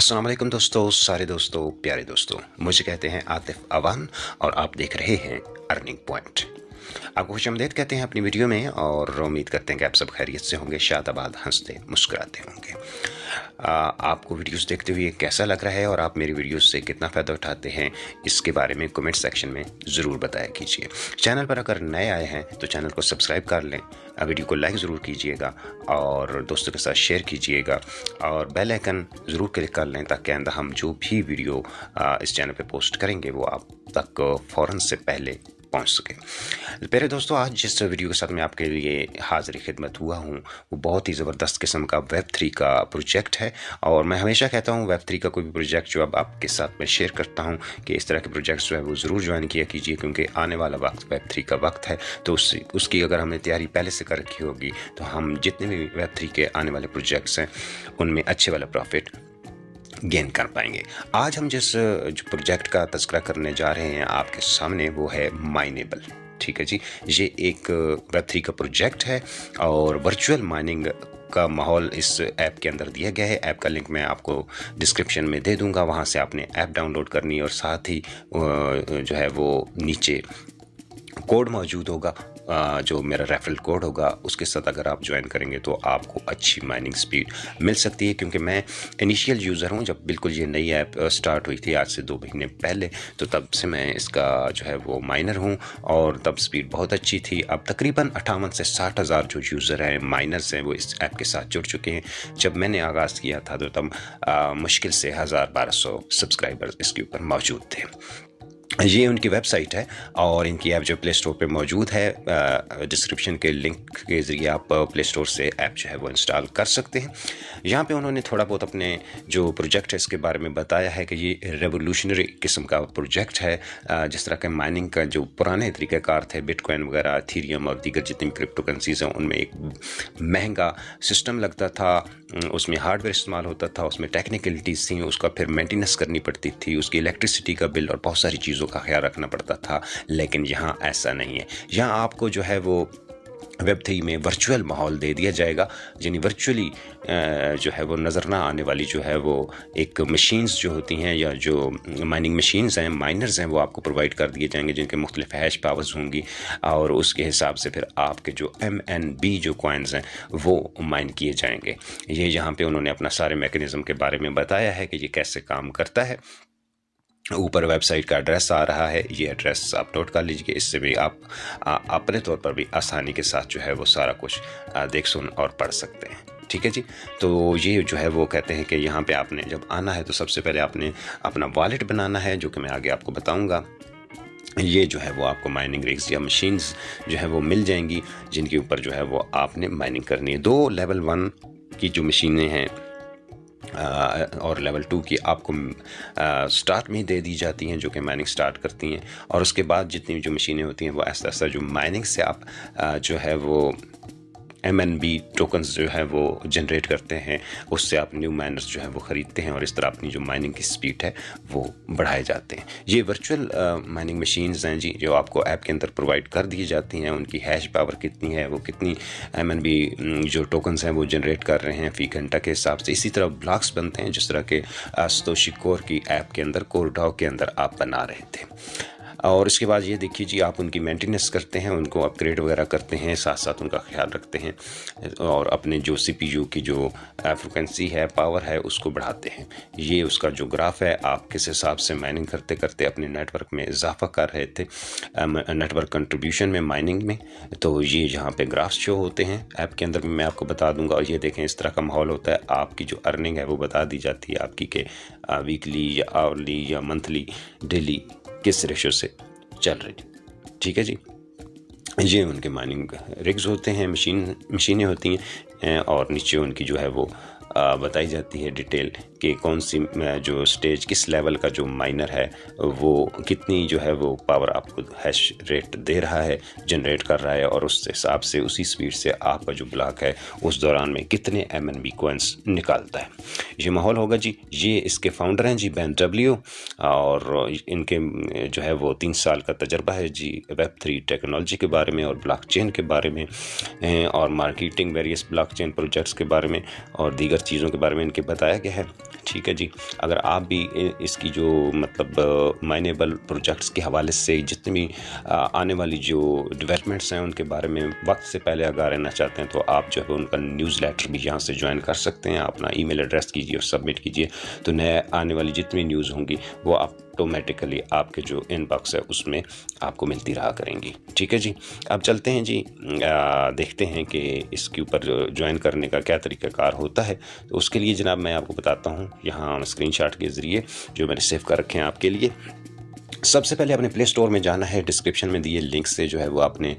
अस्सलाम वालेकुम दोस्तों, सारे दोस्तों, प्यारे दोस्तों। मुझे कहते हैं आतिफ अवान और आप देख रहे हैं अर्निंग पॉइंट। आपको खुशामदीद कहते हैं अपनी वीडियो में और उम्मीद करते हैं कि आप सब खैरियत से होंगे, शादाबाद, हंसते मुस्कुराते होंगे। आपको वीडियोस देखते हुए कैसा लग रहा है और आप मेरी वीडियोस से कितना फ़ायदा उठाते हैं, इसके बारे में कमेंट सेक्शन में ज़रूर बताया कीजिए। चैनल पर अगर नए आए हैं तो चैनल को सब्सक्राइब कर लें, वीडियो को लाइक ज़रूर कीजिएगा और दोस्तों के साथ शेयर कीजिएगा और बेल आइकन ज़रूर क्लिक कर लें ताकि आइंदा हम जो भी वीडियो इस चैनल पे पोस्ट करेंगे वो आप तक फ़ौरन से पहले पहुंच सके। प्यारे दोस्तों, आज जिस वीडियो के साथ मैं आपके लिए हाजिर खिदमत हुआ हूं वो बहुत ही ज़बरदस्त किस्म का वेब3 का प्रोजेक्ट है। और मैं हमेशा कहता हूं वेब3 का कोई भी प्रोजेक्ट जो अब आपके साथ मैं शेयर करता हूं कि इस तरह के प्रोजेक्ट्स जो है वो ज़रूर ज्वाइन किया कीजिए, क्योंकि आने वाला वक्त वेब3 का वक्त है। तो उसकी अगर हमने तैयारी पहले से कर रखी होगी तो हम जितने भी वेब3 के आने वाले प्रोजेक्ट्स हैं उनमें अच्छे वाला प्रॉफिट गेन कर पाएंगे। आज हम जिस जो प्रोजेक्ट का तज़किरा करने जा रहे हैं आपके सामने वो है माइनेबल। ठीक है जी, ये एक वेब3 का प्रोजेक्ट है और वर्चुअल माइनिंग का माहौल इस ऐप के अंदर दिया गया है। ऐप का लिंक मैं आपको डिस्क्रिप्शन में दे दूंगा, वहाँ से आपने ऐप डाउनलोड करनी है और साथ ही जो है वो नीचे कोड मौजूद होगा, जो मेरा रेफरल कोड होगा उसके साथ अगर आप ज्वाइन करेंगे तो आपको अच्छी माइनिंग स्पीड मिल सकती है। क्योंकि मैं इनिशियल यूज़र हूं, जब बिल्कुल ये नई ऐप स्टार्ट हुई थी आज से 2 महीने पहले, तो तब से मैं इसका जो है वो माइनर हूं और तब स्पीड बहुत अच्छी थी। अब तकरीबन 58 से 60 हज़ार जो यूज़र हैं, माइनर्स हैं, वो इस ऐप के साथ जुड़ चुके हैं। जब मैंने आगाज़ किया था तो तब मुश्किल से 1000-1200 सब्सक्राइबर्स इसके ऊपर मौजूद थे। ये उनकी वेबसाइट है और इनकी ऐप जो प्ले स्टोर पे मौजूद है, डिस्क्रिप्शन के लिंक के ज़रिए आप प्ले स्टोर से ऐप जो है वो इंस्टॉल कर सकते हैं। यहाँ पे उन्होंने थोड़ा बहुत अपने जो प्रोजेक्ट है इसके बारे में बताया है कि ये रेवोल्यूशनरी किस्म का प्रोजेक्ट है। जिस तरह के माइनिंग का जो पुराने तरीक़ाकार थे, बिटकॉइन वगैरह, इथेरियम और दीगर जितनी भी क्रिप्टो करेंसीज़ हैं, उनमें एक महंगा सिस्टम लगता था, उसमें हार्डवेयर इस्तेमाल होता था, उसमें टेक्निकलिटीज़ थी, उसका फिर मेंटेनेंस करनी पड़ती थी, उसकी इलेक्ट्रिसिटी का बिल और बहुत सारी चीज़ों का ख्याल रखना पड़ता था। लेकिन यहाँ ऐसा नहीं है। यहाँ आपको जो है वो वेब3 में वर्चुअल माहौल दे दिया जाएगा, यानी वर्चुअली जो है वो नज़र ना आने वाली जो है वो एक मशीन्स जो होती हैं या जो माइनिंग मशीन्स हैं, माइनर्स हैं, वो आपको प्रोवाइड कर दिए जाएंगे जिनके मुख्तलिफ हैश पावर्स होंगी और उसके हिसाब से फिर आपके जो MNB जो कॉइन्स हैं वो माइन किए जाएंगे। ये यहाँ पे उन्होंने अपना सारे मैकेनिज़्म के बारे में बताया है कि ये कैसे काम करता है। ऊपर वेबसाइट का एड्रेस आ रहा है, ये एड्रेस आप नोट कर लीजिए। इससे भी आप अपने तौर पर भी आसानी के साथ जो है वो सारा कुछ देख सुन और पढ़ सकते हैं। ठीक है जी, तो ये जो है वो कहते हैं कि यहाँ पे आपने जब आना है तो सबसे पहले आपने अपना वॉलेट बनाना है, जो कि मैं आगे आपको बताऊँगा। ये जो है वो आपको माइनिंग रिग्स या मशीन्स जो है वो मिल जाएंगी जिनके ऊपर जो है वो आपने माइनिंग करनी है। 2 लेवल 1 की जो मशीनें हैं और लेवल 2 की आपको स्टार्ट में दे दी जाती हैं, जो कि माइनिंग स्टार्ट करती हैं। और उसके बाद जितनी जो मशीनें होती हैं वो ऐसा ऐसा जो माइनिंग से आप जो है वो MNB टोकन्स जो है वो जनरेट करते हैं, उससे आप न्यू माइनर्स जो है वो ख़रीदते हैं और इस तरह अपनी जो माइनिंग की स्पीड है वो बढ़ाए जाते हैं। ये वर्चुअल माइनिंग मशीन्स हैं जी, जो आपको ऐप के अंदर प्रोवाइड कर दी जाती हैं। उनकी हैश पावर कितनी है, वो कितनी MNB जो टोकन्स हैं वो जनरेट कर रहे हैं फ़ी घंटा के हिसाब से। इसी तरह ब्लॉक्स बनते हैं जिस तरह के सतोशी कोर की ऐप के अंदर, कोरडाओ के अंदर आप बना रहे थे। और इसके बाद ये देखिए जी, आप उनकी मेंटेनेंस करते हैं, उनको अपग्रेड वगैरह करते हैं, साथ साथ उनका ख्याल रखते हैं और अपने जो CPU की जो फ्रिक्वेंसी है, पावर है, उसको बढ़ाते हैं। ये उसका जो ग्राफ है, आप किस हिसाब से माइनिंग करते करते अपने नेटवर्क में इजाफा कर रहे थे, नेटवर्क कंट्रीब्यूशन में, माइनिंग में। तो ये यहाँ पे ग्राफ्स शो होते हैं ऐप के अंदर भी, मैं आपको बता दूंगा। और ये देखें, इस तरह का माहौल होता है। आपकी जो अर्निंग है वो बता दी जाती है आपकी के वीकली या आवरली या मंथली, डेली किस रेशो से चल रही। ठीक है जी, ये उनके माइनिंग रिग्स होते हैं, मशीनें होती हैं और नीचे उनकी जो है वो बताई जाती है डिटेल कि कौन सी जो स्टेज, किस लेवल का जो माइनर है वो कितनी जो है वो पावर आपको हैश रेट दे रहा है, जनरेट कर रहा है, और उस हिसाब से उसी स्पीड से आपका जो ब्लॉक है उस दौरान में कितने MNB कॉइन्स निकालता है। ये माहौल होगा जी। ये इसके फाउंडर हैं जी, Ben W, और इनके जो है वो 3 साल का तजर्बा है जी Web3 टेक्नोलॉजी के बारे में और ब्लॉकचेन के बारे में और मार्केटिंग वेरियस ब्लॉकचेन प्रोजेक्ट्स के बारे में और दीगर चीज़ों के बारे में इनके बताया गया है। ठीक है जी। अगर आप भी इसकी जो मतलब माइनेबल प्रोजेक्ट्स के हवाले से जितनी भी आने वाली जो डेवलपमेंट्स हैं उनके बारे में वक्त से पहले आगाह रहना चाहते हैं, तो आप जो है उनका न्यूज़लेटर भी यहाँ से ज्वाइन कर सकते हैं। अपना ईमेल एड्रेस कीजिए और सबमिट कीजिए, तो नए आने वाली जितनी न्यूज़ होंगी वो ऑटोमेटिकली आपके जो इनबॉक्स है उसमें आपको मिलती रहा करेंगी। ठीक है जी। अब चलते हैं जी, देखते हैं कि इसके ऊपर ज्वाइन करने का क्या तरीक़ाकार होता है। तो उसके लिए जनाब मैं आपको बताता हूँ यहाँ स्क्रीनशॉट के ज़रिए जो मैंने सेव कर रखे हैं आपके लिए। सबसे पहले अपने प्ले स्टोर में जाना है, डिस्क्रिप्शन में दिए लिंक से जो है वो आपने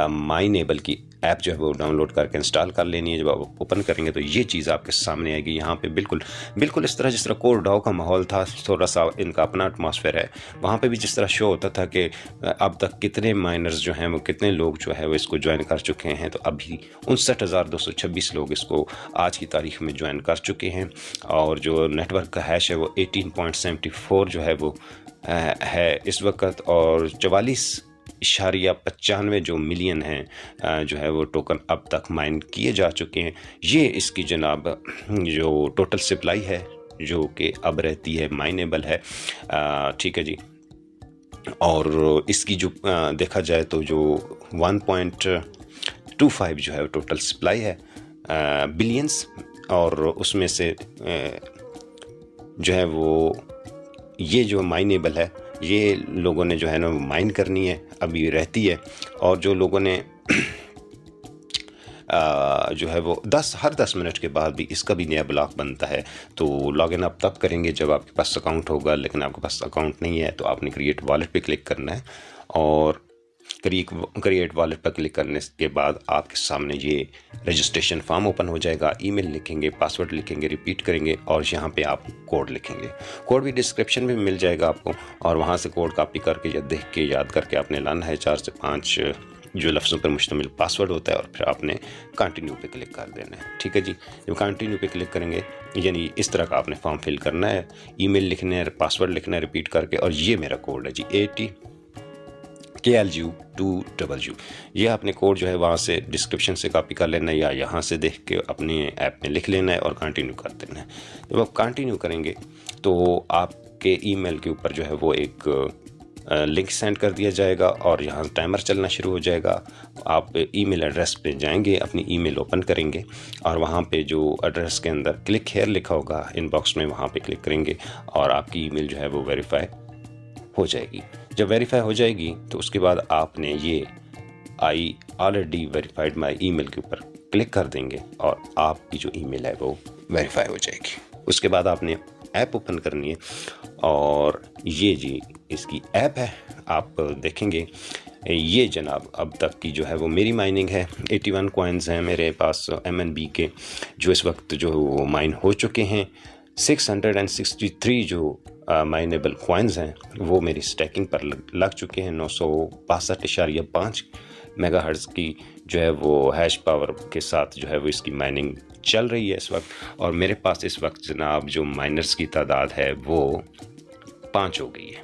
माइनेबल की ऐप जो है वो डाउनलोड करके इंस्टॉल कर लेनी है। जब आप ओपन करेंगे तो ये चीज़ आपके सामने आएगी। यहाँ पे बिल्कुल इस तरह जिस तरह कोर डाओ का माहौल था, थोड़ा सा इनका अपना एटमॉस्फेयर है। वहाँ पे भी जिस तरह शो होता था कि अब तक कितने माइनर्स जो हैं वो, कितने लोग जो है वो इसको ज्वाइन कर चुके हैं, तो अभी 59,226 लोग इसको आज की तारीख में ज्वाइन कर चुके हैं। और जो नेटवर्क का हैश है वो 18.74 जो है वो है इस वक्त, और 44.95 जो मिलियन हैं जो है वो टोकन अब तक माइन किए जा चुके हैं। ये इसकी जनाब जो टोटल सप्लाई है जो कि अब रहती है माइनेबल है। ठीक है जी। और इसकी जो देखा जाए तो जो 1.25 जो है टोटल सप्लाई है बिलियंस, और उसमें से जो है वो ये जो माइनेबल है ये लोगों ने जो है ना माइन करनी है, अभी रहती है। और जो लोगों ने जो है वो हर 10 मिनट के बाद भी इसका भी नया ब्लॉक बनता है। तो लॉगिन आप तब करेंगे जब आपके पास अकाउंट होगा, लेकिन आपके पास अकाउंट नहीं है तो आपने क्रिएट वॉलेट पे क्लिक करना है, और क्रिएट वॉलेट पर क्लिक करने के बाद आपके सामने ये रजिस्ट्रेशन फॉर्म ओपन हो जाएगा। ईमेल लिखेंगे, पासवर्ड लिखेंगे, रिपीट करेंगे, और यहाँ पे आप कोड लिखेंगे। कोड भी डिस्क्रिप्शन में मिल जाएगा आपको, और वहाँ से कोड कॉपी करके या देख के याद करके आपने लाना है। 4 से 5 जो लफ्ज़ों पर मुश्तमिल पासवर्ड होता है, और फिर आपने कंटिन्यू पे क्लिक कर देना है। ठीक है जी। जब कंटिन्यू पे क्लिक करेंगे यानी इस तरह का आपने फॉर्म फिल करना है, ईमेल लिखना है, पासवर्ड लिखना है रिपीट करके, और ये मेरा कोड है जी ATKLU2W। ये आपने कोड जो है वहाँ से डिस्क्रिप्शन से कॉपी कर लेना है, या यहाँ से देख के अपने ऐप में लिख लेना है और कंटिन्यू कर देना है। जब आप कंटिन्यू करेंगे तो आपके ईमेल के ऊपर जो है वो एक लिंक सेंड कर दिया जाएगा, और यहाँ टाइमर चलना शुरू हो जाएगा। आप ईमेल एड्रेस पे जाएंगे, अपनी ईमेल ओपन करेंगे, और वहाँ पे जो एड्रेस के अंदर क्लिक हेयर लिखा होगा इनबॉक्स में, वहाँ पे क्लिक करेंगे और आपकी ईमेल जो है वो वेरीफाई हो जाएगी। जब वेरीफाई हो जाएगी तो उसके बाद आपने ये I already verified my email के ऊपर क्लिक कर देंगे, और आपकी जो ईमेल है वो वेरीफाई हो जाएगी। उसके बाद आपने ऐप ओपन करनी है, और ये जी इसकी ऐप है। आप देखेंगे ये जनाब अब तक की जो है वो मेरी माइनिंग है। 81 कॉइन्स हैं मेरे पास MNB के, जो इस वक्त जो वो माइन हो चुके हैं। 663 जो माइनेबल कॉइन्स हैं वो मेरी स्टैकिंग पर लग चुके हैं। 962.5 मेगाहर्ट्ज़ की जो है वो हैश पावर के साथ जो है वो इसकी माइनिंग चल रही है इस वक्त। और मेरे पास इस वक्त जनाब जो माइनर्स की तादाद है वो 5 हो गई है।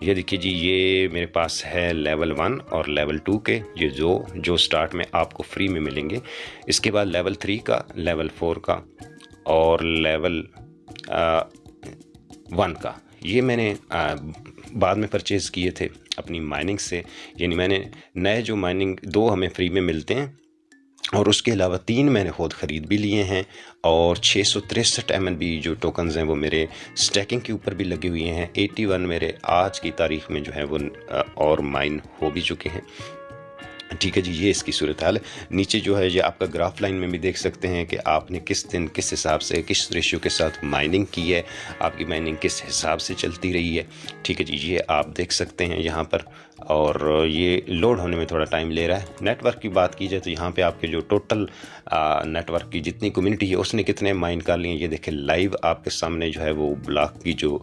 ये देखिए जी, ये मेरे पास है लेवल 1 और लेवल 2 के, ये जो स्टार्ट में आपको फ्री में मिलेंगे। इसके बाद लेवल 3 का, लेवल 4 का और लेवल 1 का, ये मैंने बाद में परचेज़ किए थे अपनी माइनिंग से। यानी मैंने नए जो माइनिंग 2 हमें फ्री में मिलते हैं, और उसके अलावा 3 मैंने खुद ख़रीद भी लिए हैं। और 663 MNB जो टोकन्स हैं वो मेरे स्टैकिंग के ऊपर भी लगे हुए हैं। 81 मेरे आज की तारीख में जो है वो और माइन हो भी चुके हैं। ठीक है जी, ये इसकी सूरत हाल है। नीचे जो है ये आपका ग्राफ लाइन में भी देख सकते हैं कि आपने किस दिन किस हिसाब से किस रेशियो के साथ माइनिंग की है, आपकी माइनिंग किस हिसाब से चलती रही है। ठीक है जी, ये आप देख सकते हैं यहाँ पर। और ये लोड होने में थोड़ा टाइम ले रहा है। नेटवर्क की बात की जाए तो यहाँ पे आपके जो टोटल नेटवर्क की जितनी कम्युनिटी है उसने कितने माइन कर लिए, ये देखें लाइव आपके सामने जो है वो ब्लॉक की जो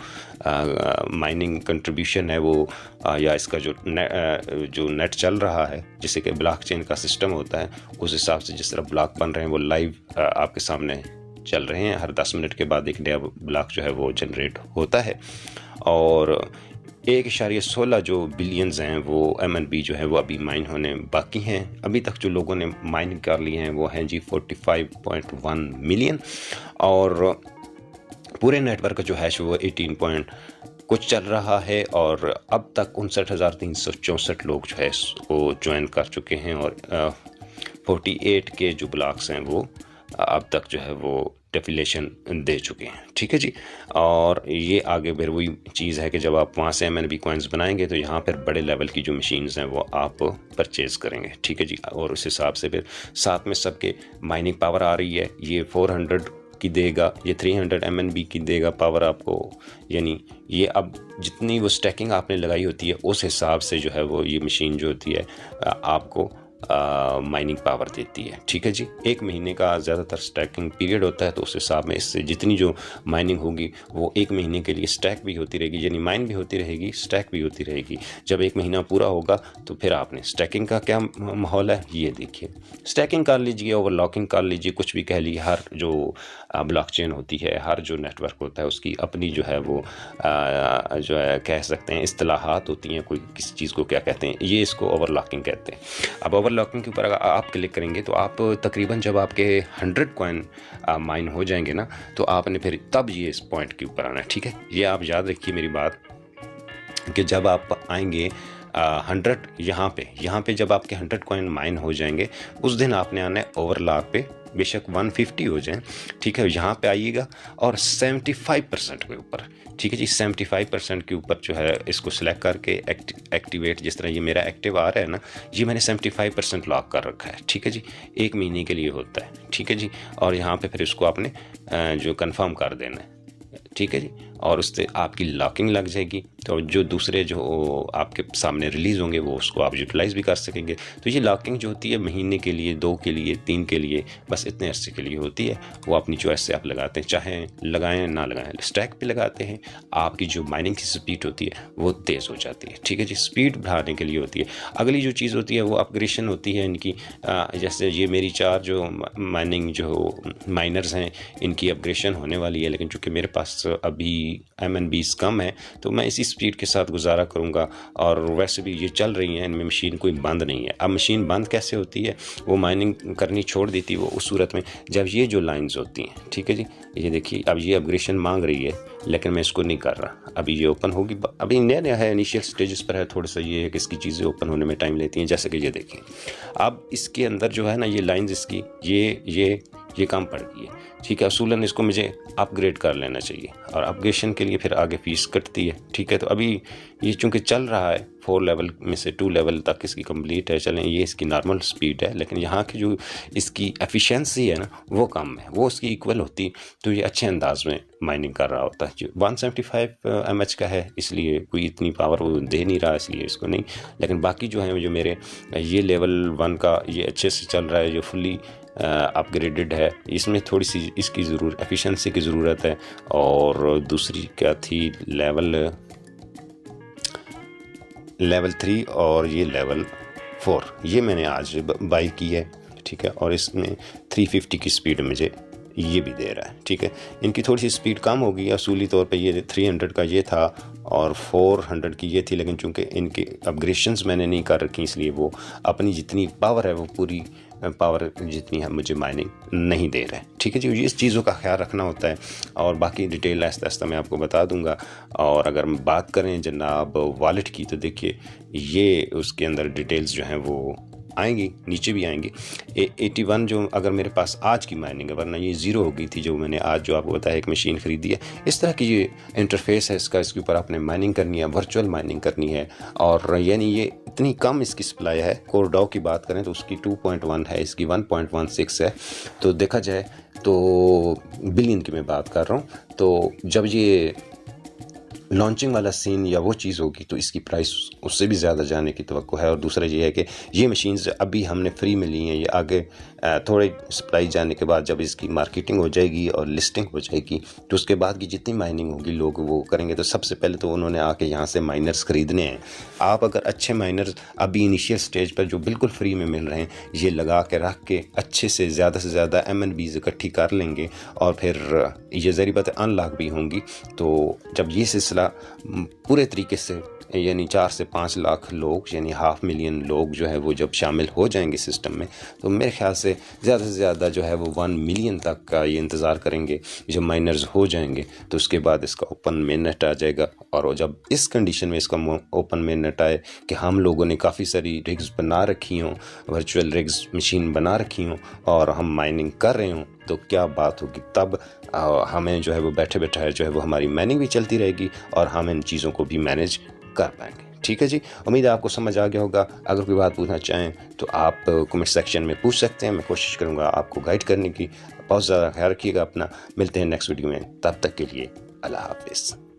माइनिंग कंट्रीब्यूशन है वो या इसका जो नेट चल रहा है, जिसे कि ब्लॉकचेन का सिस्टम होता है, उस हिसाब से जिस तरह ब्लॉक बन रहे हैं वो लाइव आपके सामने चल रहे हैं। हर 10 मिनट के बाद एक नया ब्लॉक जो है वो जनरेट होता है। और 1.16 जो बिलियंस हैं वो MNB जो है वो अभी माइन होने बाकी हैं। अभी तक जो लोगों ने माइन कर लिए हैं वो हैं जी 45.1 मिलियन। और पूरे नेटवर्क जो हैश वो 18 पॉइंट कुछ चल रहा है और अब तक 59,364 लोग जो है वो ज्वाइन कर चुके हैं और 48 के जो ब्लॉक्स हैं वो अब तक जो है वो डेफिलेशन दे चुके हैं। ठीक है जी। और ये आगे फिर वही चीज़ है कि जब आप वहाँ से MNB कॉइन्स बनाएंगे तो यहाँ पर बड़े लेवल की जो मशीन्स हैं वो आप परचेज़ करेंगे। ठीक है जी। और उस हिसाब से फिर साथ में सबके माइनिंग पावर आ रही है, ये 400 की देगा, ये 300 MNB की देगा पावर आपको, यानी ये अब जितनी वो स्टैकिंग आपने लगाई होती है उस हिसाब से जो है वो ये मशीन जो होती है आपको माइनिंग पावर देती है। ठीक है जी। एक महीने का ज़्यादातर स्टैकिंग पीरियड होता है तो उस हिसाब में इससे जितनी जो माइनिंग होगी वो एक महीने के लिए स्टैक भी होती रहेगी, यानी माइन भी होती रहेगी, स्टैक भी होती रहेगी। जब एक महीना पूरा होगा तो फिर आपने स्टैकिंग का क्या माहौल है ये देखिए, स्टैकिंग कर लीजिए, ओवरलॉकिंग कर लीजिए, कुछ भी कह लीजिए। हर जो ब्लॉकचेन होती है, हर जो नेटवर्क होता है उसकी अपनी जो है वो जो है कह सकते हैं इस्तिलाहात होती हैं, कोई किसी चीज़ को क्या कहते हैं, ये इसको ओवरलॉकिंग कहते हैं। अब ओवरलॉकिंग के ऊपर अगर आप क्लिक करेंगे तो आप तकरीबन जब आपके 100 कॉइन माइन हो जाएंगे ना तो आपने फिर तब ये इस पॉइंट के ऊपर आना है। ठीक है, ये आप याद रखिए मेरी बात कि जब आप आएंगे 100 यहाँ पे जब आपके 100 कॉइन माइन हो जाएंगे उस दिन आपने आना है ओवरलॉक पे, बेशक 150 हो जाए। ठीक है, यहाँ पे आइएगा और 75% के ऊपर, ठीक है जी, 75% के ऊपर जो है इसको सिलेक्ट करके एक्टिवेट, जिस तरह ये मेरा एक्टिव आ रहा है ना, ये मैंने 75% लॉक कर रखा है। ठीक है जी, एक महीने के लिए होता है। ठीक है जी, और यहाँ पे फिर इसको आपने जो कंफर्म कर देना है। ठीक है जी, और उससे आपकी लॉकिंग लग जाएगी तो जो दूसरे जो आपके सामने रिलीज़ होंगे वो उसको आप यूटिलाइज़ भी कर सकेंगे। तो ये लॉकिंग जो होती है महीने के लिए, 2 के लिए, 3 के लिए, बस इतने अरसे के लिए होती है। वो अपनी चॉइस से आप लगाते हैं, चाहे लगाएं ना लगाएं। स्टैक पे लगाते हैं, आपकी जो माइनिंग की स्पीड होती है वो तेज़ हो जाती है। ठीक है जी, स्पीड बढ़ाने के लिए होती है। अगली जो चीज़ होती है वो अपग्रेडेशन होती है इनकी। जैसे ये मेरी 4 जो माइनिंग जो माइनर्स हैं इनकी अपग्रेडेशन होने वाली है, लेकिन चूँकि मेरे पास अभी MNBs कम है तो मैं इसी स्पीड के साथ गुजारा करूंगा। और वैसे भी ये चल रही हैं, इनमें मशीन कोई बंद नहीं है। अब मशीन बंद कैसे होती है, वो माइनिंग करनी छोड़ देती है वो उस सूरत में जब ये जो लाइंस होती हैं। ठीक है जी, ये देखिए अब ये अपग्रेडेशन मांग रही है लेकिन मैं इसको नहीं कर रहा। अभी ये ओपन होगी, अभी नया है, इनिशियल स्टेजेस पर है, थोड़ा सा ये है कि इसकी चीज़ें ओपन होने में टाइम लेती हैं। जैसे कि ये देखिए अब इसके अंदर जो है ना ये लाइंस इसकी ये काम पड़ गई है। ठीक है, असूलन इसको मुझे अपग्रेड कर लेना चाहिए और अपग्रेडेशन के लिए फिर आगे फीस कटती है। ठीक है, तो अभी ये चूँकि चल रहा है 4 लेवल में से 2 लेवल तक इसकी कंप्लीट है, चलें ये इसकी नॉर्मल स्पीड है, लेकिन यहाँ की जो इसकी एफिशिएंसी है ना वो कम है, वो उसकी इक्वल होती तो ये अच्छे अंदाज में माइनिंग कर रहा होता है। जो 175 mH का है इसलिए कोई इतनी पावर वो दे नहीं रहा, इसलिए इसको नहीं। लेकिन बाकी जो है जो मेरे ये लेवल 1 का ये अच्छे से चल रहा है, जो फुली अपग्रेडेड है, इसमें थोड़ी सी इसकी एफिशिएंसी की ज़रूरत है। और दूसरी क्या थी, लेवल 3 और ये लेवल 4 ये मैंने आज बाई की है। ठीक है, और इसमें 350 की स्पीड मुझे ये भी दे रहा है। ठीक है, इनकी थोड़ी सी स्पीड कम होगी, असूली तौर पे ये 300 का ये था और 400 की ये थी, लेकिन चूंकि इनके अपग्रेडेशंस मैंने नहीं कर रखी इसलिए वो अपनी जितनी पावर है वो पूरी पावर जितनी है मुझे माइनिंग नहीं दे रहा है। ठीक है जी, इस चीज़ों का ख्याल रखना होता है और बाकी डिटेल आहिस्ता आहिस्ता मैं आपको बता दूंगा। और अगर हम बात करें जनाब वॉलेट की तो देखिए ये उसके अंदर डिटेल्स जो हैं वो आएंगी, नीचे भी आएंगी। 81 जो अगर मेरे पास आज की माइनिंग है, वरना ये 0 हो गई थी जो मैंने आज जो आपको बताया एक मशीन खरीदी है। इस तरह की ये इंटरफेस है इसका, इसके ऊपर आपने माइनिंग करनी है, वर्चुअल माइनिंग करनी है। और यानी ये इतनी कम इसकी सप्लाई है, कोरडॉ की बात करें तो उसकी 2.1 है, इसकी 1.16 है। तो देखा जाए तो बिलियन की मैं बात कर रहा हूँ। तो जब ये लॉन्चिंग वाला सीन या वो चीज़ होगी तो इसकी प्राइस उससे भी ज़्यादा जाने की तवक्को है। और दूसरा ये है कि ये मशीन्स अभी हमने फ्री में ली हैं, ये आगे थोड़े सप्लाई जाने के बाद जब इसकी मार्केटिंग हो जाएगी और लिस्टिंग हो जाएगी तो उसके बाद की जितनी माइनिंग होगी लोग वो करेंगे। तो सबसे पहले तो उन्होंने आके यहाँ से माइनर्स ख़रीदने हैं। आप अगर अच्छे माइनर्स अभी इनिशियल स्टेज पर जो बिल्कुल फ्री में मिल रहे हैं ये लगा के रख के अच्छे से ज़्यादा MNBs इकट्ठी कर लेंगे और फिर ये ज़री बात अनलॉक भी होंगी। तो जब ये सिलसिला पूरे तरीके से यानी 4 से 5 लाख लोग यानी 500,000 लोग जो है वो जब शामिल हो जाएंगे सिस्टम में तो मेरे ख्याल से से ज़्यादा जो है वो 1 मिलियन तक का ये इंतज़ार करेंगे। जब माइनर्स हो जाएंगे तो उसके बाद इसका ओपन मेननेट आ जाएगा। और जब इस कंडीशन में इसका ओपन मेननेट आए कि हम लोगों ने काफ़ी सारी रिग्स बना रखी हों, वर्चुअल रिग्स मशीन बना रखी हों और हम माइनिंग कर रहे हों, तो क्या बात होगी। तब हमें जो है वो बैठे बैठे जो है वो हमारी माइनिंग भी चलती रहेगी और हम इन चीज़ों को भी मैनेज कर पाएंगे। ठीक है जी, उम्मीद है आपको समझ आ गया होगा। अगर कोई बात पूछना चाहें तो आप कमेंट सेक्शन में पूछ सकते हैं। मैं कोशिश करूँगा आपको गाइड करने की। बहुत ज़्यादा ख्याल रखिएगा अपना। मिलते हैं नेक्स्ट वीडियो में, तब तक के लिए अल्लाह हाफिज़।